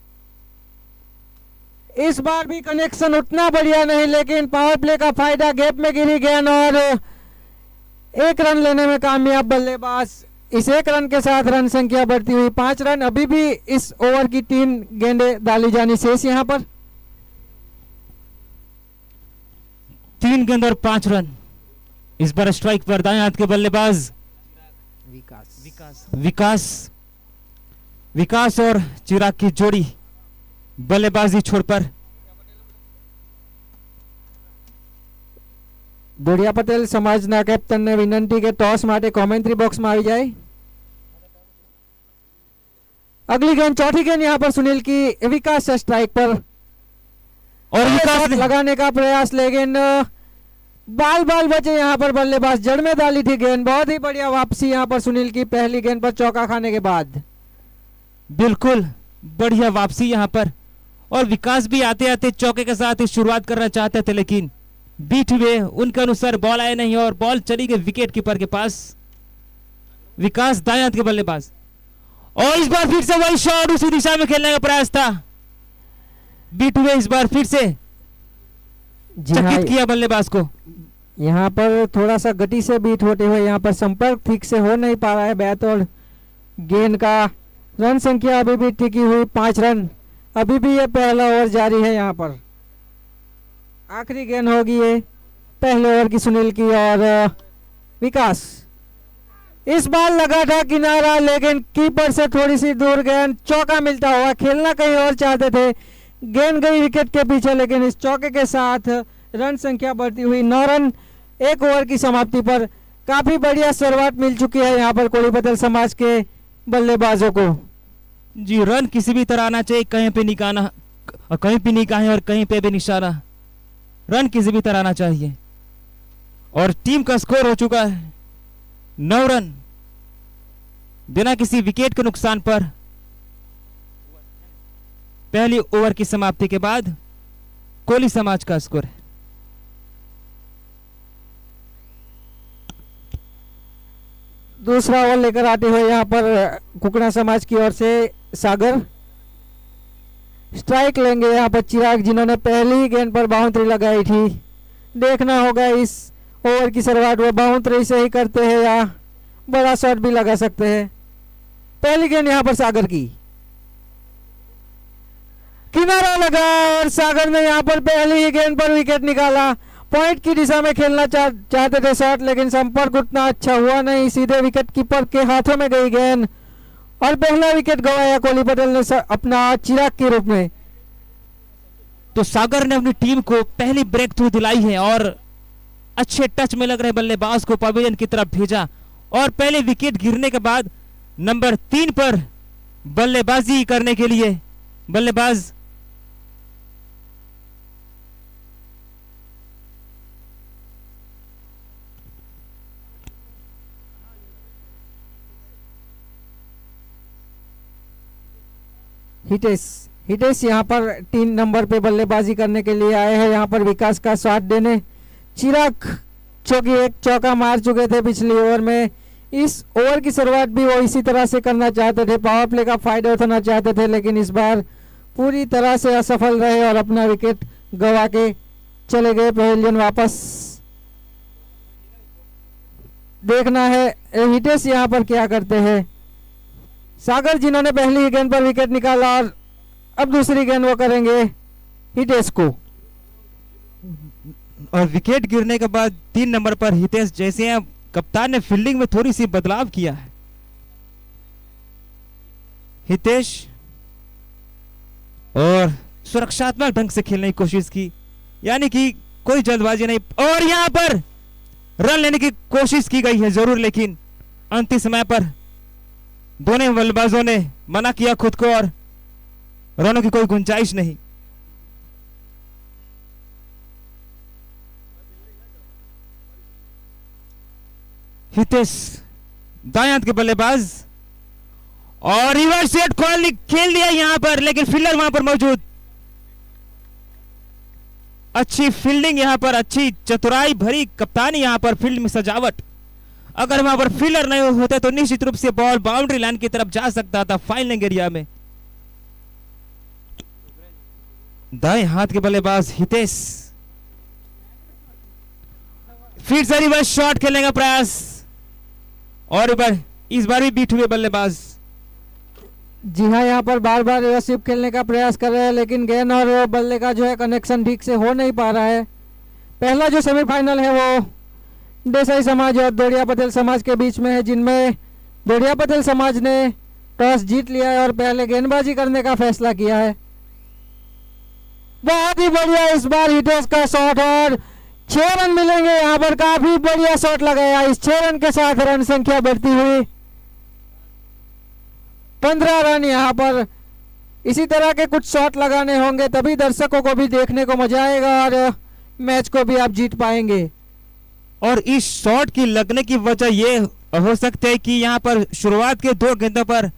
इस बार भी कनेक्शन उतना बढ़िया नहीं, लेकिन पावर प्ले का फायदा, गैप में गिरी गेंद और एक रन लेने में कामयाब बल्लेबाज। इस एक रन के साथ रन संख्या बढ़ती हुई 5 रन। अभी भी इस ओवर की 3 गेंदें डाली जानी शेष यहाँ पर। 3 गेंद और 5 रन। इस बार स्ट्राइक पर दाएं हाथ के बल्लेबाज विकास और चिराग की जोड़ी बल्लेबाजी छोड़ पर। દોડિયા પટેલ સમાજના કેપ્ટનને વિનંતી કે ટોસ માટે કોમેન્ટ્રી બોક્સમાં આવી જાય। अगली गेंद, चौथी गेंद यहाँ पर सुनील की, विकास से स्ट्राइक पर और विकास शॉट लगाने का प्रयास, लेकिन बाल बचे यहाँ पर बल्लेबाज। जड़ में डाली थी गेंद। बहुत ही बढ़िया वापसी यहाँ पर सुनील की, पहली गेंद पर चौका खाने के बाद। बिल्कुल बढ़िया वापसी यहाँ पर। और विकास भी आते आते चौके के साथ शुरुआत करना चाहते थे, लेकिन बीट हुए, उनके अनुसार बॉल आए नहीं और बॉल चली गई विकेट कीपर के पास। विकास दाएं हाथ के बल्लेबाज, और इस बार फिर से वही शॉट उसी दिशा में खेलने का प्रयास था। बीट हुए इस बार फिर से, चकित किया बल्लेबाज को। यहाँ पर थोड़ा सा गति से बीट होते हुए यहाँ पर संपर्क ठीक से हो नहीं पा रहा है बैट और गेंद का। रन संख्या अभी भी टिकी हुई 5 रन। अभी भी ये पहला ओवर जारी है। यहाँ पर आखिरी गेंद होगी ये पहले ओवर की सुनील की, और विकास इस बार लगा था किनारा, लेकिन कीपर से थोड़ी सी दूर गेंद, चौका मिलता हुआ। खेलना कहीं और चाहते थे, गेंद गई विकेट के पीछे, लेकिन इस चौके के साथ रन संख्या बढ़ती हुई 9 रन। एक ओवर की समाप्ति पर काफी बढ़िया शुरुआत मिल चुकी है यहाँ पर कोली पटेल समाज के बल्लेबाजों को। जी, रन किसी भी तरह आना चाहिए, कहीं पे निकाना, कहीं पे निकाहे और कहीं पे भी निशाना। रन किसी भी तरह आना चाहिए। और टीम का स्कोर हो चुका है 9 रन, बिना किसी विकेट के नुकसान पर। पहली ओवर की समाप्ति के बाद कोहली समाज का स्कोर है। दूसरा ओवर लेकर आते हुए यहाँ पर कुकड़ा समाज की ओर से सागर। स्ट्राइक लेंगे यहाँ पर चिराग, जिन्होंने पहली गेंद पर बाउंड्री लगाई थी। देखना होगा इस ओवर की शुरुआत वो बाउंड्री से ही करते हैं या बड़ा शॉट भी लगा सकते हैं। पहली गेंद यहाँ पर सागर की, किनारा लगा और सागर ने यहाँ पर पहली ही गेंद पर विकेट निकाला। पॉइंट की दिशा में खेलना चाहते थे शॉट, लेकिन संपर्क उतना अच्छा हुआ नहीं। सीधे विकेट कीपर के हाथों में गई गेंद और पहला विकेट गंवाया कोहली पटेल ने अपना चिराग के रूप में। तो सागर ने अपनी टीम को पहली ब्रेक थ्रू दिलाई है और अच्छे टच में लग रहे बल्लेबाज को पवेलियन की तरफ भेजा। और पहले विकेट गिरने के बाद नंबर 3 पर बल्लेबाजी करने के लिए बल्लेबाज हितेश यहाँ पर 3 नंबर पे बल्लेबाजी करने के लिए आए हैं, यहाँ पर विकास का साथ देने। चिराग चौकी एक चौका मार चुके थे पिछली ओवर में। इस ओवर की शुरुआत भी वो इसी तरह से करना चाहते थे, पावर प्ले का फायदा उठाना चाहते थे, लेकिन इस बार पूरी तरह से असफल रहे और अपना विकेट गवा के चले गए पवेलियन वापस। देखना है हितेश यहाँ पर क्या करते हैं। सागर जिन्होंने पहली गेंद पर विकेट निकाला और अब दूसरी गेंद वो करेंगे हितेश को। और विकेट गिरने के बाद 3 नंबर पर हितेश जैसे हैं, कप्तान ने फील्डिंग में थोड़ी सी बदलाव किया है। हितेश और सुरक्षात्मक ढंग से खेलने की कोशिश की, यानी कि कोई जल्दबाजी नहीं। और यहां पर रन लेने की कोशिश की गई है जरूर, लेकिन अंतिम समय पर दोनों बल्लेबाजों ने मना किया खुद को और रनों की कोई गुंजाइश नहीं। हितेश दाएं हाथ के बल्लेबाज और रिवर्स सेट खेल दिया यहां पर, लेकिन फील्डर वहां पर मौजूद। अच्छी फील्डिंग यहां पर, अच्छी चतुराई भरी कप्तानी यहां पर, फील्ड में सजावट। अगर वहां पर फील्डर नहीं होते तो निश्चित रूप से बॉल बाउंड्री लाइन की तरफ जा सकता था फाइलिंग एरिया में। दाएं हाथ के बल्लेबाज हितेश फिर से रिवर्स शॉट खेलने का प्रयास और इस बार भी बीट हुए बल्लेबाज। जी हाँ, यहाँ पर बार बार रिवर्स खेलने का प्रयास कर रहे हैं लेकिन गेंद और बल्ले का जो है कनेक्शन ठीक से हो नहीं पा रहा है। पहला जो सेमीफाइनल है वो देसाई समाज और दोड़िया पटेल समाज के बीच में है, जिनमें दोड़िया पटेल समाज ने टॉस जीत लिया है और पहले गेंदबाजी करने का फैसला किया है। बहुत ही बढ़िया इस बार हितेश का शॉट और 6 रन मिलेंगे। यहाँ पर काफी बढ़िया शॉट लगाया। इस 6 रन के साथ रन संख्या बढ़ती हुई 15 रन। यहाँ पर इसी तरह के कुछ शॉट लगाने होंगे तभी दर्शकों को भी देखने को मजा आएगा और मैच को भी आप जीत पाएंगे। और इस शॉट की लगने की वजह ये हो सकती है कि यहाँ पर शुरुआत के 2 गेंदों पर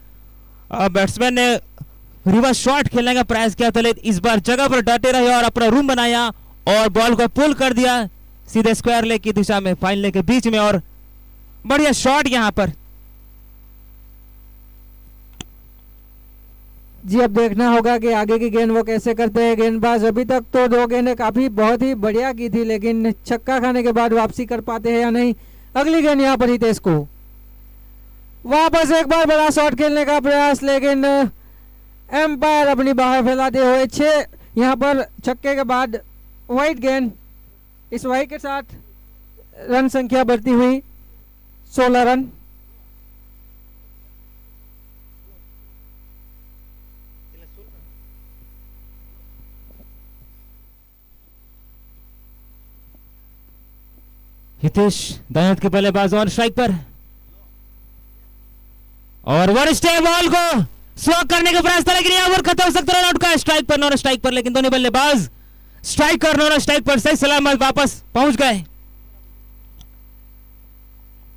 बैट्समैन ने रिवर्स शॉट खेलने का प्रयास किया था, लेकिन इस बार जगह पर डटे रहे और अपना रूम बनाया और बॉल को पुल कर दिया सीधे स्क्वायर लेग की दिशा में, फाइन लेग के बीच में, और बढ़िया शॉट यहाँ पर। जी अब देखना होगा कि आगे की गेंद वो कैसे करते हैं गेंदबाज। अभी तक तो 2 गेंदें काफी बहुत ही बढ़िया की थी लेकिन छक्का खाने के बाद वापसी कर पाते हैं या नहीं। अगली गेंद यहाँ पर हितेश को वापस एक बार बड़ा शॉट खेलने का प्रयास, लेकिन एम्पायर अपनी बाहें फैलाते हुए 6 यहाँ पर छक्के के बाद वाइट गेंद। इस वाइट के साथ रन संख्या बढ़ती हुई 16 रन। हितेश दाएं हाथ के बल्लेबाज और स्ट्राइक पर और वन स्टेप बॉल को स्लो करने का प्रयास था लेकिन यह ओवर खत्म हो सकता है। आउट का स्ट्राइक पर नॉन स्ट्राइक पर, लेकिन दोनों बल्लेबाज स्ट्राइक और नॉन स्ट्राइक पर सही सलामत वापस पहुंच गए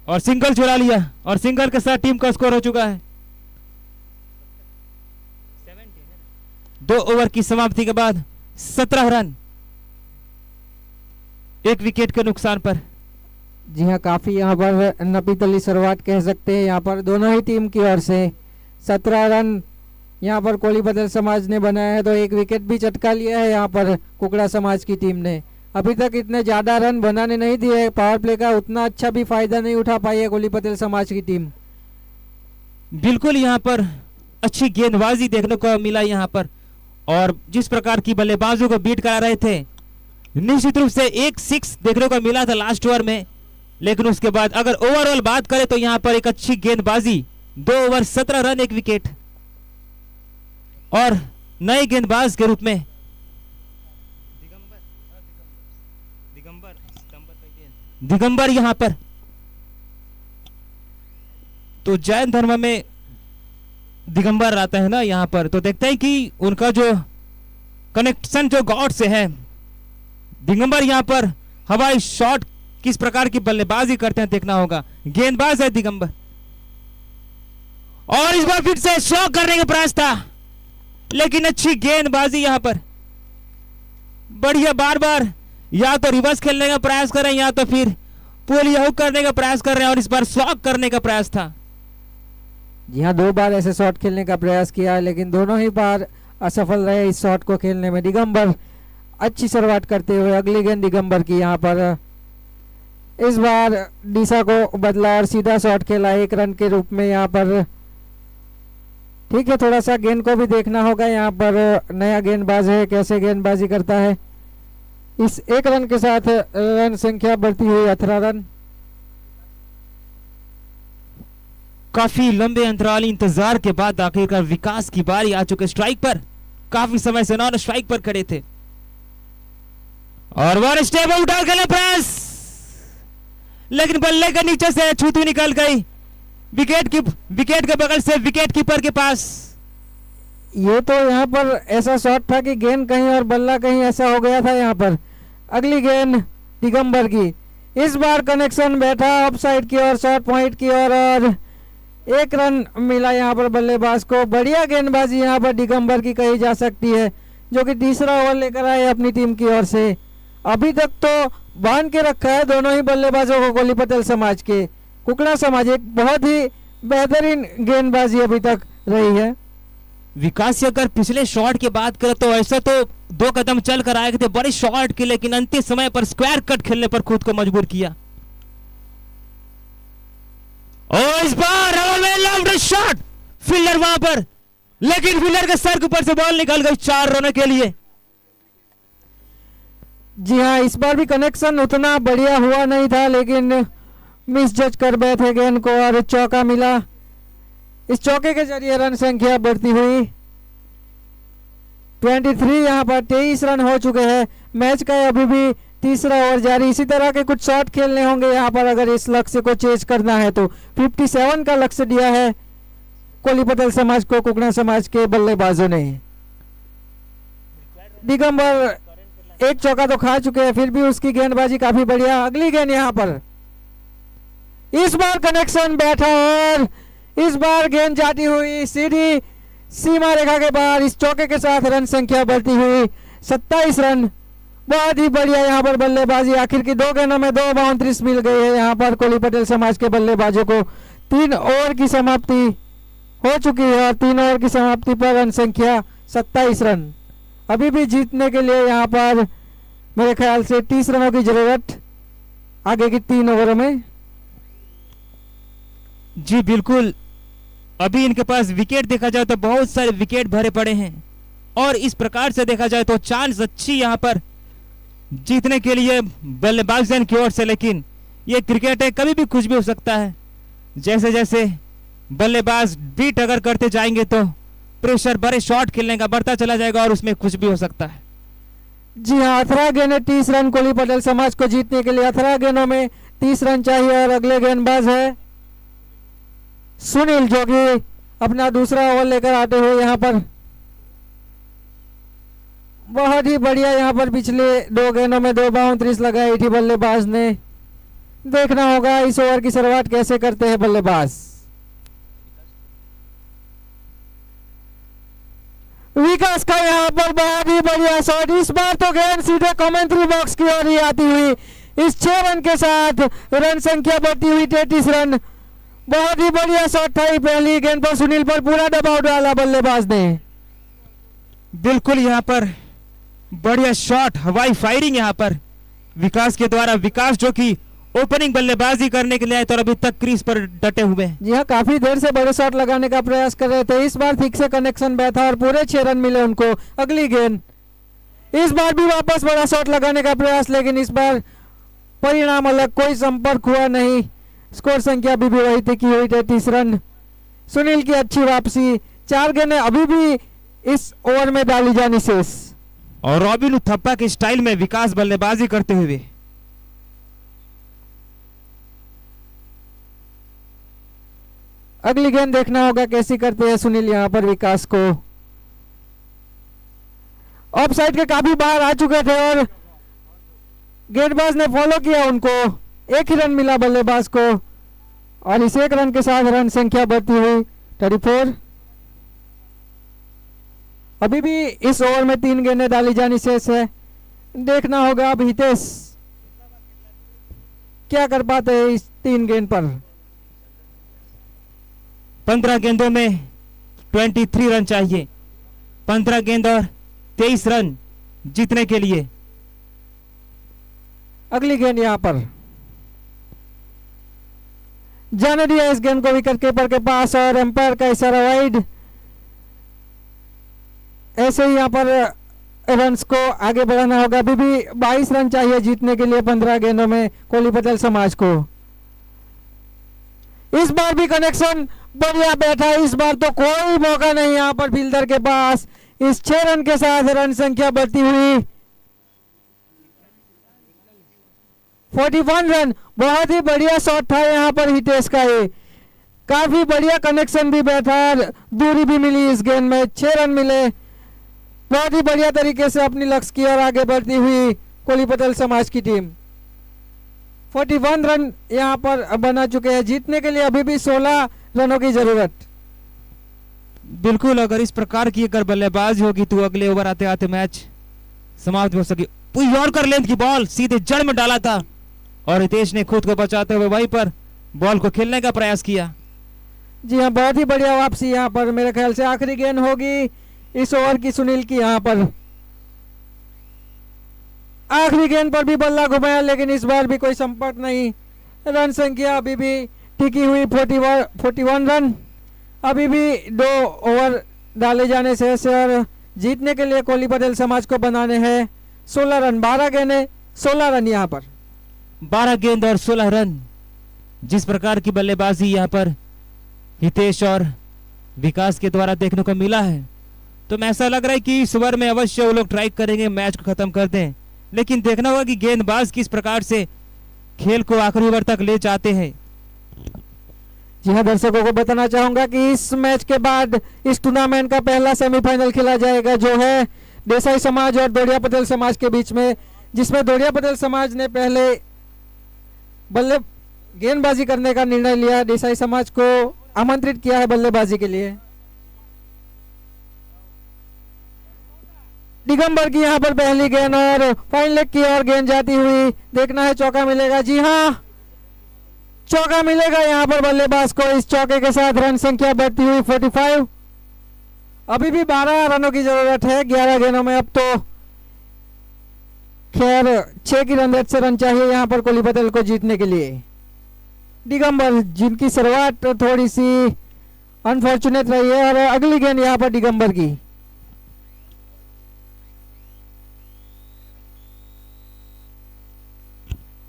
और सिंगल चुरा लिया और सिंगल के साथ टीम का स्कोर हो चुका है 2 ओवर की समाप्ति के बाद 17 रन 1 विकेट के नुकसान पर। जी हाँ, काफी यहाँ पर नपीतली शुरुआत कह सकते हैं यहाँ पर दोनों ही टीम की ओर से। 17 रन यहाँ पर कोली पटेल समाज ने बनाया है तो 1 विकेट भी चटका लिया है यहाँ पर कुकड़ा समाज की टीम ने। अभी तक इतने ज्यादा रन बनाने नहीं दिए, पावर प्ले का उतना अच्छा भी फायदा नहीं उठा पाई है कोली पटेल समाज की टीम। बिल्कुल यहाँ पर अच्छी गेंदबाजी देखने को मिला यहाँ पर, और जिस प्रकार की बल्लेबाजों को बीट करा रहे थे निश्चित रूप से 1 6 देखने को मिला था लास्ट ओवर में, लेकिन उसके बाद अगर ओवरऑल बात करें तो यहाँ पर एक अच्छी गेंदबाजी 2 ओवर 17 रन 1 विकेट और नए गेंदबाज के रूप में दिगंबर यहाँ पर। तो जैन धर्म में दिगंबर आता है ना यहाँ पर, तो देखते हैं कि उनका जो कनेक्शन जो गॉड से है। दिगंबर यहाँ पर हवाई शॉट किस प्रकार की बल्लेबाजी करते हैं देखना होगा। गेंदबाज है दिगंबर और इस बार फिर से शॉट करने का प्रयास था लेकिन अच्छी गेंदबाजी यहाँ पर बढ़िया। बार बार या तो रिवर्स खेलने का प्रयास कर रहे हैं या तो फिर पुल या हुक करने का प्रयास कर रहे हैं और इस बार शॉट करने का प्रयास था। जी हाँ, 2 बार ऐसे शॉट खेलने का प्रयास किया है लेकिन दोनों ही बार असफल रहे इस शॉट को खेलने में। दिगंबर अच्छी शुरुआत करते हुए अगली गेंद दिगंबर की यहाँ पर इस बार दिशा को बदला और सीधा शॉट खेला 1 रन के रूप में यहाँ पर। ठीक है, थोड़ा सा गेंद को भी देखना होगा यहाँ पर। नया गेंदबाज है, कैसे गेंदबाजी करता है। इस 1 रन के साथ रन संख्या बढ़ती हुई 18 रन। काफी लंबे अंतराली इंतजार के बाद आखिरकार विकास की बारी आ चुके स्ट्राइक पर। काफी समय से नॉन स्ट्राइक पर खड़े थे और वन स्टेप उठा के प्रयास, लेकिन बल्ले के नीचे से छूती निकल गई विकेट के बगल से विकेट कीपर के पास। ये तो यहाँ पर ऐसा शॉट था कि गेंद कहीं और बल्ला कहीं ऐसा हो गया था यहाँ पर। अगली गेंद दिगंबर की, इस बार कनेक्शन बैठा ऑफ साइड की और शॉर्ट पॉइंट की और 1 रन मिला यहाँ पर बल्लेबाज को। बढ़िया गेंदबाजी यहाँ पर दिगंबर की कही जा सकती है, जो कि तीसरा ओवर लेकर आए अपनी टीम की ओर से। अभी तक तो बांध के रखा है दोनों ही बल्लेबाजों को कोली पटेल समाज के। कुकड़ा समाज एक बहुत ही बेहतरीन गेंदबाजी अभी तक रही है। विकास से अगर पिछले शॉट की बात करें तो ऐसा तो 2 कदम चल कर आए थे बड़े शॉट के, लेकिन अंतिम समय पर स्क्वायर कट खेलने पर खुद को मजबूर किया। और इस बार शॉट फील्डर वहां पर, लेकिन फील्डर के सर के ऊपर से बॉल निकल गई 4 रनों के लिए। जी हाँ, इस बार भी कनेक्शन उतना बढ़िया हुआ नहीं था, लेकिन मिस जज कर बैठे गेंद को और चौका मिला। इस चौके के जरिए रन संख्या बढ़ती हुई 23। यहाँ पर 23 रन हो चुके हैं। मैच का अभी भी तीसरा ओवर जारी। इसी तरह के कुछ शॉट खेलने होंगे यहाँ पर अगर इस लक्ष्य को चेज करना है तो। 57 का लक्ष्य दिया है कोली पटेल समाज को कुकड़ा समाज के बल्लेबाजों ने। दिगंबर एक चौका तो खा चुके हैं, फिर भी उसकी गेंदबाजी काफी बढ़िया। अगली गेंद यहाँ पर, इस बार कनेक्शन बैठा और इस बार गेंद जाती हुई सीधी सीमा रेखा के बाहर। इस चौके के साथ रन संख्या बढ़ती हुई 27 रन। बहुत ही बढ़िया यहाँ पर बल्लेबाजी। आखिर की 2 गेंदों में 2 बाउंड्रीज मिल गई है यहाँ पर कोली पटेल समाज के बल्लेबाजों को। 3 ओवर की समाप्ति हो चुकी है और 3 ओवर की समाप्ति पर रन संख्या 27 रन। अभी भी जीतने के लिए यहाँ पर मेरे ख्याल से 30 रनों की जरूरत आगे की 3 ओवरों में। जी बिल्कुल, अभी इनके पास विकेट देखा जाए तो बहुत सारे विकेट भरे पड़े हैं और इस प्रकार से देखा जाए तो चांस अच्छी यहाँ पर जीतने के लिए बल्लेबाजों की ओर से। लेकिन ये क्रिकेट है, कभी भी कुछ भी हो सकता है। जैसे जैसे बल्लेबाज बीट अगर करते जाएंगे तो प्रेशर बड़े शॉट खेलने का बढ़ता चला जाएगा और उसमें कुछ भी हो सकता है। जी हाँ, 18 गेंद 30 रन कोली पटेल समाज को जीतने के लिए। 18 गेंदों में 30 रन चाहिए और अगले गेंदबाज है सुनील, जो कि अपना दूसरा ओवर लेकर आते हुए यहाँ पर बहुत ही बढ़िया यहाँ पर पिछले 2 गेंदों में 2 बाउंड्रीज लगाई थी बल्लेबाज ने। देखना होगा इस ओवर की शुरुआत कैसे करते हैं बल्लेबाज। विकास का यहाँ पर बहुत ही बढ़िया शॉट। इस बार तो गेंद सीधे कमेंट्री बॉक्स की ओर ही आती हुई। इस 6 रन के साथ रन संख्या बढ़ती हुई 33 रन। बहुत ही बढ़िया शॉट था। पहली गेंद पर सुनील पर पूरा दबाव डाला बल्लेबाज ने। बिल्कुल यहाँ पर बढ़िया शॉट, हवाई फायरिंग यहाँ पर विकास के द्वारा। विकास जो कि ओपनिंग बल्लेबाजी करने के लिए आए तो अभी तक क्रीज पर डटे हुए हैं। जी हाँ, काफी देर से बड़े शॉट लगाने का प्रयास कर रहे थे। इस बार ठीक से कनेक्शन बैठा और पूरे 6 रन मिले उनको। अगली गेंद, इस बार भी वापस बड़ा शॉट लगाने का प्रयास, लेकिन इस बार परिणाम अलग, कोई संपर्क हुआ नहीं। स्कोर संख्या अभी भी वही थी कि हुई 33 रन। सुनील की अच्छी वापसी। 4 गेंदें अभी भी इस ओवर में डाली जानी शेष। और रॉबिन थप्पा के स्टाइल में विकास बल्लेबाजी करते हुए। अगली गेंद देखना होगा कैसी करते हैं सुनील यहाँ पर विकास को। ऑफ साइड के काफी बाहर आ चुके थे और गेंदबाज ने फॉलो किया उनको। 1 ही रन मिला बल्लेबाज को और इस 1 रन के साथ रन संख्या बढ़ती हुई 34। अभी भी इस ओवर में 3 गेंदें डाली जानी शेष है। देखना होगा अब हितेश क्या कर पाते हैं इस 3 गेंद पर। 15 गेंदों में 23 रन चाहिए। 15 गेंद और 23 रन जीतने के लिए। अगली गेंद यहां पर जाने दिया इस गेंद को विकेट कीपर के पास और एम्पायर का इशारा वाइड। ऐसे ही यहां पर रन्स को आगे बढ़ाना होगा। अभी भी 22 रन चाहिए जीतने के लिए 15 गेंदों में कोली पटेल समाज को। इस बार भी कनेक्शन बढ़िया बैठा। इस बार तो कोई मौका नहीं यहां पर फील्डर के पास। इस 6 रन के साथ रन संख्या बढ़ती हुई 41 रन। बहुत ही बढ़िया शॉट था यहाँ पर हितेश का। ये काफी बढ़िया कनेक्शन भी बैठा, दूरी भी मिली इस गेंद में। 6 रन मिले। बहुत ही बढ़िया तरीके से अपनी लक्ष्य की ओर आगे बढ़ती हुई कोली पटेल समाज की टीम। 41 रन यहाँ पर बना चुके हैं। जीतने के लिए अभी भी 16 रनों की जरूरत। बिल्कुल, अगर इस प्रकार की अगर बल्लेबाजी होगी तो अगले ओवर आते आते मैच समाप्त हो सके। यॉर्कर लेंथ की बॉल सीधे जड़ में डाला था और हितेश ने खुद को बचाते हुए वहीं पर बॉल को खेलने का प्रयास किया। जी हाँ, बहुत ही बढ़िया वापसी यहाँ पर। मेरे ख्याल से आखिरी गेंद होगी इस ओवर की सुनील की। यहाँ पर आखिरी गेंद पर भी बल्ला घुमाया, लेकिन इस बार भी कोई संपर्क नहीं। रन संख्या अभी भी टिकी हुई 41 रन। अभी भी 2 ओवर डाले जाने से और जीतने के लिए कोहली पटेल समाज को बनाने हैं 16 रन। 12 गेंदें 16 रन यहाँ पर। 12 गेंद और 16 रन। जिस प्रकार की बल्लेबाजी यहाँ पर हितेश और विकास के द्वारा देखने को मिला है, तो मैं ऐसा लग रहा है कि इस ओवर में अवश्य वो लोग ट्राई करेंगे मैच को खत्म कर दें। लेकिन देखना होगा कि गेंदबाज किस प्रकार से खेल को आखिरी ओवर तक ले जाते हैं। जी हाँ, दर्शकों को बताना चाहूंगा कि इस मैच के बाद इस टूर्नामेंट का पहला सेमीफाइनल खेला जाएगा, जो है देसाई समाज और दोड़िया पटेल समाज के बीच में, जिसमें दोड़िया पटेल समाज ने पहले गेंदबाजी करने का निर्णय लिया। देसाई समाज को आमंत्रित किया है बल्लेबाजी के लिए। दिगंबर की यहाँ पर पहली गेंद और फाइन लेग की ओर गेंद जाती हुई। देखना है चौका मिलेगा। जी हाँ, चौका मिलेगा यहाँ पर बल्लेबाज को। इस चौके के साथ रन संख्या बढ़ती हुई 45। अभी भी 12 रनों की जरूरत है 11 गेंदों में। अब तो खैर 6 की रन रेट से रन चाहिए यहाँ पर कोहली पटेल को जीतने के लिए। दिगंबर, जिनकी शुरुआत थोड़ी सी अनफॉर्चुनेट रही है, और अगली गेंद यहाँ पर दिगंबर की।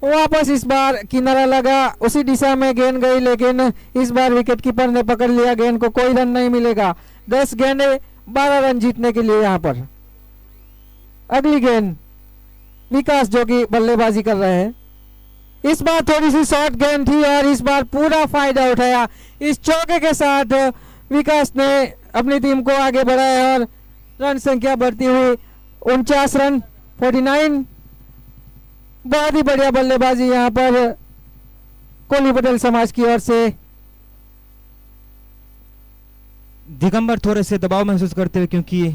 वापस इस बार किनारा लगा, उसी दिशा में गेंद गई, लेकिन इस बार विकेट कीपर ने पकड़ लिया गेंद को। कोई रन नहीं मिलेगा। 10 गेंदे 12 रन जीतने के लिए यहाँ पर। अगली गेंद विकास, जो कि बल्लेबाजी कर रहे हैं। इस बार थोड़ी सी शॉर्ट गेंद थी और इस बार पूरा फायदा उठाया। इस चौके के साथ विकास ने अपनी टीम को आगे बढ़ाया और रन संख्या बढ़ती हुई 49 रन 49। बहुत ही बढ़िया बल्लेबाजी यहाँ पर कोहली पटेल समाज की ओर से। दिगंबर थोड़े से दबाव महसूस करते हुए, क्योंकि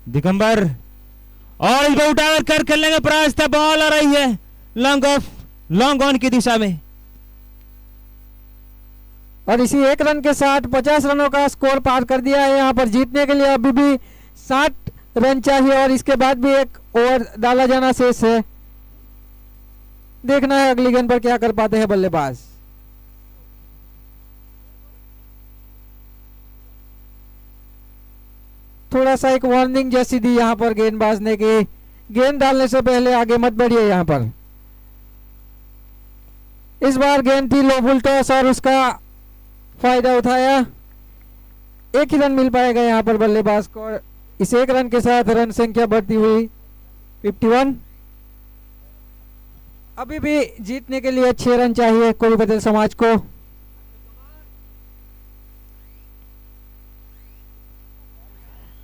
दिगंबर और इस उठाकर कर खेलने का प्रयास था। बॉल आ रही है लॉन्ग ऑन की दिशा में, और इसी 1 रन के साथ 50 रनों का स्कोर पार कर दिया है। यहाँ पर जीतने के लिए अभी भी 60 रन चाहिए और इसके बाद भी 1 ओवर डाला जाना शेष है। देखना है अगली गेंद पर क्या कर पाते हैं बल्लेबाज। थोड़ा सा एक वार्निंग जैसी दी यहाँ पर गेंदबाज ने कि गेंद डालने से पहले आगे मत बढ़िए। यहाँ पर इस बार गेंद थी लो फुल टॉस और उसका फायदा उठाया। 1 ही रन मिल पाएगा यहाँ पर बल्लेबाज को। इस 1 रन के साथ रन संख्या बढ़ती हुई 51। अभी भी जीतने के लिए 6 रन चाहिए कोहली पटेल समाज को।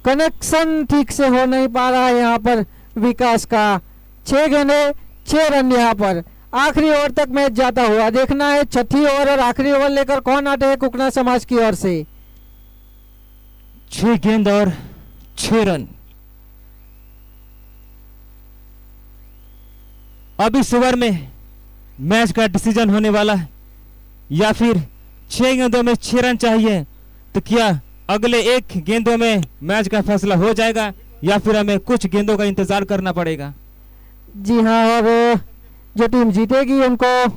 कनेक्शन ठीक से हो नहीं पा रहा है यहाँ पर विकास का। 6 गेंदे 6 रन यहाँ पर। आखिरी ओवर तक मैच जाता हुआ देखना है। 6ठी ओवर और आखिरी ओवर लेकर कौन आते हैं कुकना समाज की ओर से। 6 गेंद और 6 रन। अब इस ओवर में मैच का डिसीजन होने वाला है, या फिर 6 गेंदों में 6 रन चाहिए, तो क्या अगले 1 गेंदों में मैच का फैसला हो जाएगा या फिर हमें कुछ गेंदों का इंतजार करना पड़ेगा। जी हाँ, और जो टीम जीतेगी उनको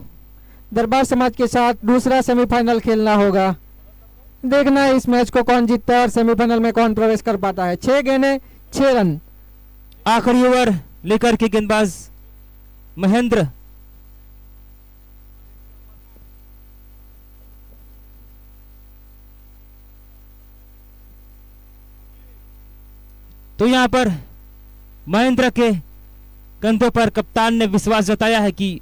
दरबार समाज के साथ दूसरा सेमीफाइनल खेलना होगा। देखना है इस मैच को कौन जीतता है और सेमीफाइनल में कौन प्रवेश कर पाता है। 6 गेंदें 6 रन। आखिरी ओवर लेकर के गेंदबाज महेंद्र। तो यहां पर महेंद्र के कंधों पर कप्तान ने विश्वास जताया है कि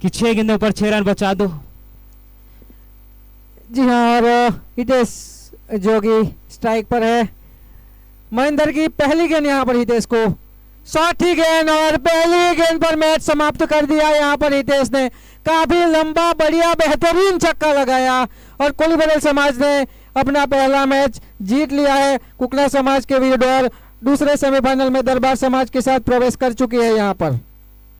6 गेंदों पर 6 रन बचा दो। जी हाँ, और हितेश जो कि स्ट्राइक पर है। महेंद्र की पहली गेंद यहाँ पर हितेश को। 60 गेंद और पहली गेंद पर मैच समाप्त कर दिया। यहाँ पर हितेश ने काफी लंबा बढ़िया बेहतरीन छक्का लगाया और कोहली पटेल समाज ने अपना पहला मैच जीत लिया है कुकना समाज के विरुद्ध और दूसरे सेमीफाइनल में दरबार समाज के साथ प्रवेश कर चुकी है यहाँ पर।